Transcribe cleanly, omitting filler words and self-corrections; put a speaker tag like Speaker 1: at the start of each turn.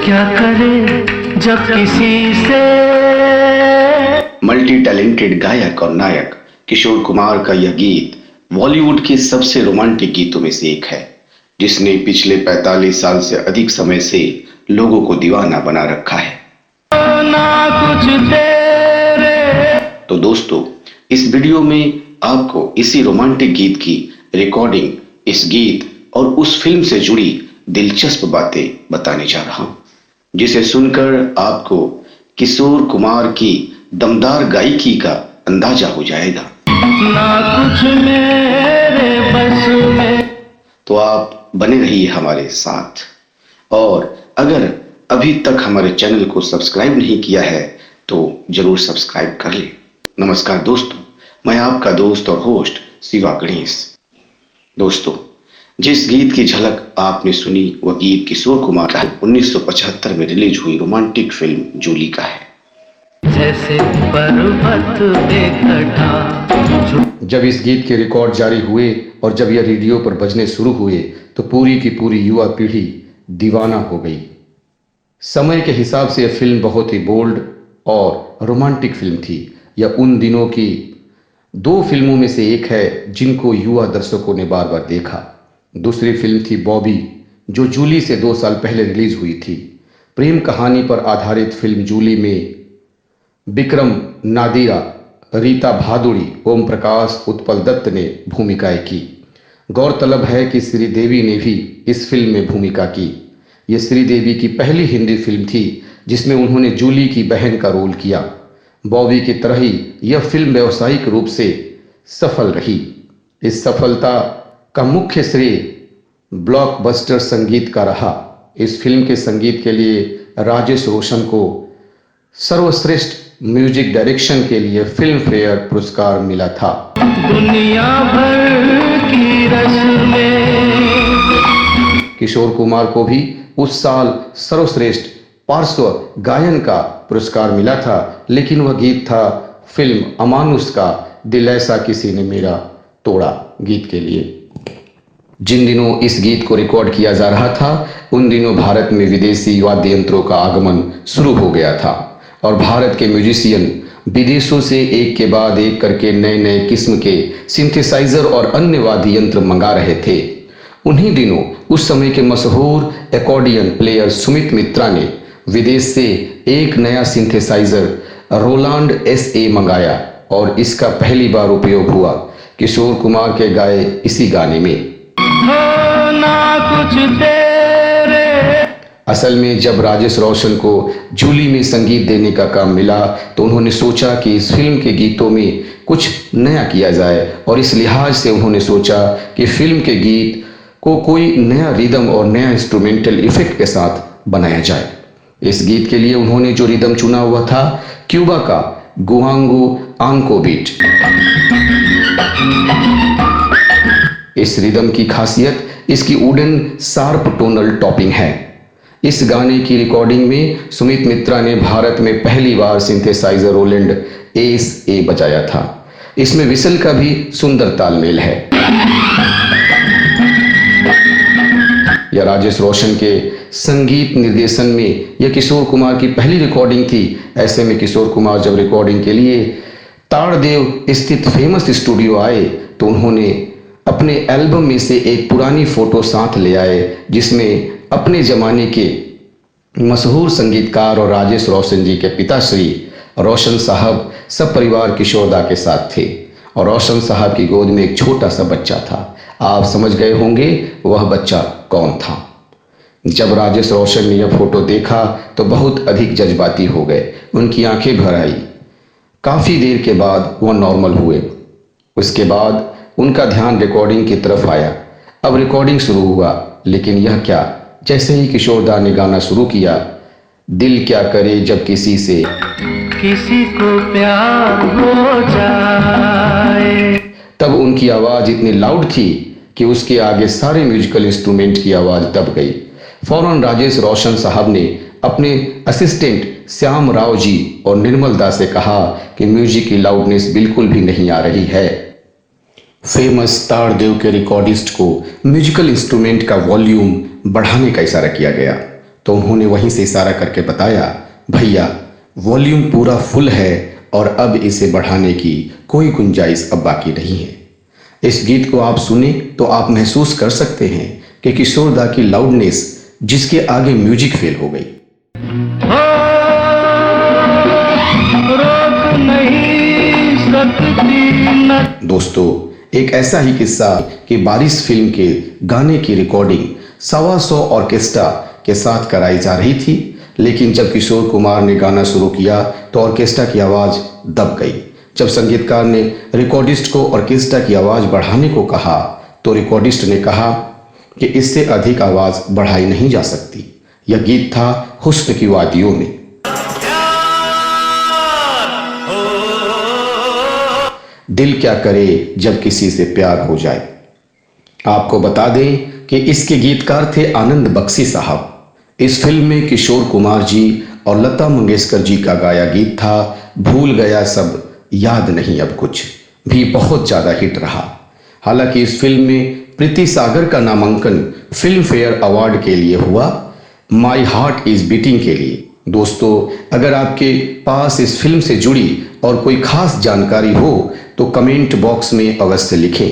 Speaker 1: क्या करे जब किसी से।
Speaker 2: मल्टी टैलेंटेड गायक और नायक किशोर कुमार का यह गीत बॉलीवुड के सबसे रोमांटिक गीतों में से एक है, जिसने पिछले 45 साल से अधिक समय से लोगों को दीवाना बना रखा है।
Speaker 1: ना कुछ तेरे।
Speaker 2: तो दोस्तों, इस वीडियो में आपको इसी रोमांटिक गीत की रिकॉर्डिंग, इस गीत और उस फिल्म से जुड़ी दिलचस्प बातें बताने जा रहा हूं, जिसे सुनकर आपको किशोर कुमार की दमदार गायकी का अंदाजा हो जाएगा।
Speaker 1: ना कुछ मेरे बस में।
Speaker 2: तो आप बने रहिए हमारे साथ, और अगर अभी तक हमारे चैनल को सब्सक्राइब नहीं किया है तो जरूर सब्सक्राइब कर ले। नमस्कार दोस्तों, मैं आपका दोस्त और होस्ट शिवा गणेश। दोस्तों, जिस गीत की झलक आपने सुनी वह गीत किशोर कुमार का 1975 में रिलीज हुई रोमांटिक फिल्म जूली का है।
Speaker 1: जैसे पर्वत पे कटा।
Speaker 3: जब इस गीत के रिकॉर्ड जारी हुए और जब यह रेडियो पर बजने शुरू हुए तो पूरी की पूरी युवा पीढ़ी दीवाना हो गई। समय के हिसाब से यह फिल्म बहुत ही बोल्ड और रोमांटिक फिल्म थी। यह उन दिनों की दो फिल्मों में से एक है जिनको युवा दर्शकों ने बार बार देखा। दूसरी फिल्म थी बॉबी, जो जूली से 2 साल पहले रिलीज हुई थी। प्रेम कहानी पर आधारित फिल्म जूली में विक्रम नादिरा, रीता भादुड़ी, ओम प्रकाश, उत्पल दत्त ने भूमिकाएं की। गौरतलब है कि श्रीदेवी ने भी इस फिल्म में भूमिका की। यह श्रीदेवी की पहली हिंदी फिल्म थी जिसमें उन्होंने जूली की बहन का रोल किया। बॉबी की तरह ही यह फिल्म व्यावसायिक रूप से सफल रही। इस सफलता का मुख्य श्रेय ब्लॉकबस्टर संगीत का रहा। इस फिल्म के संगीत के लिए राजेश रोशन को सर्वश्रेष्ठ म्यूजिक डायरेक्शन के लिए फिल्म फेयर पुरस्कार मिला था।
Speaker 1: दुनिया भर की रस्में।
Speaker 3: किशोर कुमार को भी उस साल सर्वश्रेष्ठ पार्श्व गायन का पुरस्कार मिला था, लेकिन वह गीत था फिल्म अमानुष का दिल ऐसा किसी ने मेरा तोड़ा गीत के लिए। जिन दिनों इस गीत को रिकॉर्ड किया जा रहा था उन दिनों भारत में विदेशी वाद्य यंत्रों का आगमन शुरू हो गया था और भारत के म्यूजिशियन विदेशों से एक के बाद एक करके नए नए किस्म के सिंथेसाइजर और अन्य वाद्य यंत्र मंगा रहे थे। उन्हीं दिनों उस समय के मशहूर एकॉर्डियन प्लेयर सुमित मित्रा ने विदेश से एक नया सिंथेसाइजर रोलांड SA मंगाया और इसका पहली बार उपयोग हुआ किशोर कुमार के गाए इसी गाने में।
Speaker 1: ना कुछ तेरे।
Speaker 3: असल में जब राजेश रोशन को जूली में संगीत देने का काम मिला तो उन्होंने सोचा कि इस फिल्म के गीतों में कुछ नया किया जाए, और इस लिहाज से उन्होंने सोचा कि फिल्म के गीत को कोई नया रिदम और नया इंस्ट्रूमेंटल इफेक्ट के साथ बनाया जाए। इस गीत के लिए उन्होंने जो रिदम चुना हुआ था क्यूबा का गुआंगो आंको बीट। इस रिदम की खासियत इसकी वुडन शार्प टोनल टॉपिंग है। इस गाने की रिकॉर्डिंग में सुमित मित्रा ने भारत में पहली बार सिंथेसाइजर रोलैंड SA बजाया था। इसमें विसल का भी सुंदर तालमेल है। यह राजेश रोशन के संगीत निर्देशन में यह किशोर कुमार की पहली रिकॉर्डिंग थी। ऐसे में किशोर कुमार जब रिकॉर्डिंग के लिए ताड़देव स्थित फेमस स्टूडियो आए तो उन्होंने अपने एल्बम में से एक पुरानी फोटो साथ ले आए जिसमें अपने जमाने के मशहूर संगीतकार और राजेश रोशन जी के पिताश्री रोशन साहब सब परिवार किशोरदा के साथ थे, और रोशन साहब की गोद में एक छोटा सा बच्चा था। आप समझ गए होंगे वह बच्चा कौन था। जब राजेश रोशन ने यह फोटो देखा तो बहुत अधिक जज्बाती हो गए, उनकी आंखें भर आई। काफी देर के बाद वह नॉर्मल हुए। उसके बाद उनका ध्यान रिकॉर्डिंग की तरफ आया। अब रिकॉर्डिंग शुरू हुआ, लेकिन यह क्या, जैसे ही किशोरदा ने गाना शुरू किया, दिल क्या करे जब किसी से
Speaker 1: किसी को प्यार हो जाए,
Speaker 3: तब उनकी आवाज इतनी लाउड थी कि उसके आगे सारे म्यूजिकल इंस्ट्रूमेंट की आवाज दब गई। फौरन राजेश रोशन साहब ने अपने असिस्टेंट श्याम राव जी और निर्मल दा से कहा कि म्यूजिक की लाउडनेस बिल्कुल भी नहीं आ रही है। फेमस ताड़देव के रिकॉर्डिस्ट को म्यूजिकल इंस्ट्रूमेंट का वॉल्यूम बढ़ाने का इशारा किया गया। तो उन्होंने वहीं से इशारा करके बताया, भैया वॉल्यूम पूरा फुल है और अब इसे बढ़ाने की कोई गुंजाइश अब बाकी नहीं है। इस गीत को आप सुने तो आप महसूस कर सकते हैं कि किशोर दा की लाउडनेस जिसके आगे म्यूजिक फेल हो गई।
Speaker 1: रोक नहीं सकती न
Speaker 3: दोस्तों, एक ऐसा ही किस्सा कि बारिश फिल्म के गाने की रिकॉर्डिंग 125 ऑर्केस्ट्रा के साथ कराई जा रही थी, लेकिन जब किशोर कुमार ने गाना शुरू किया तो ऑर्केस्ट्रा की आवाज दब गई। जब संगीतकार ने रिकॉर्डिस्ट को ऑर्केस्ट्रा की आवाज बढ़ाने को कहा तो रिकॉर्डिस्ट ने कहा कि इससे अधिक आवाज बढ़ाई नहीं जा सकती। यह गीत था हुस्न की वादियों में। दिल क्या करे जब किसी से प्यार हो जाए। आपको बता दें कि इसके गीतकार थे आनंद बख्शी साहब। इस फिल्म में किशोर कुमार जी और लता मंगेशकर जी का गाया गीत था भूल गया सब याद नहीं अब कुछ, भी बहुत ज्यादा हिट रहा। हालांकि इस फिल्म में प्रीति सागर का नामांकन फिल्म फेयर अवार्ड के लिए हुआ, माई हार्ट इज बीटिंग के लिए। दोस्तों, अगर आपके पास इस फिल्म से जुड़ी और कोई खास जानकारी हो तो कमेंट बॉक्स में अवश्य लिखें।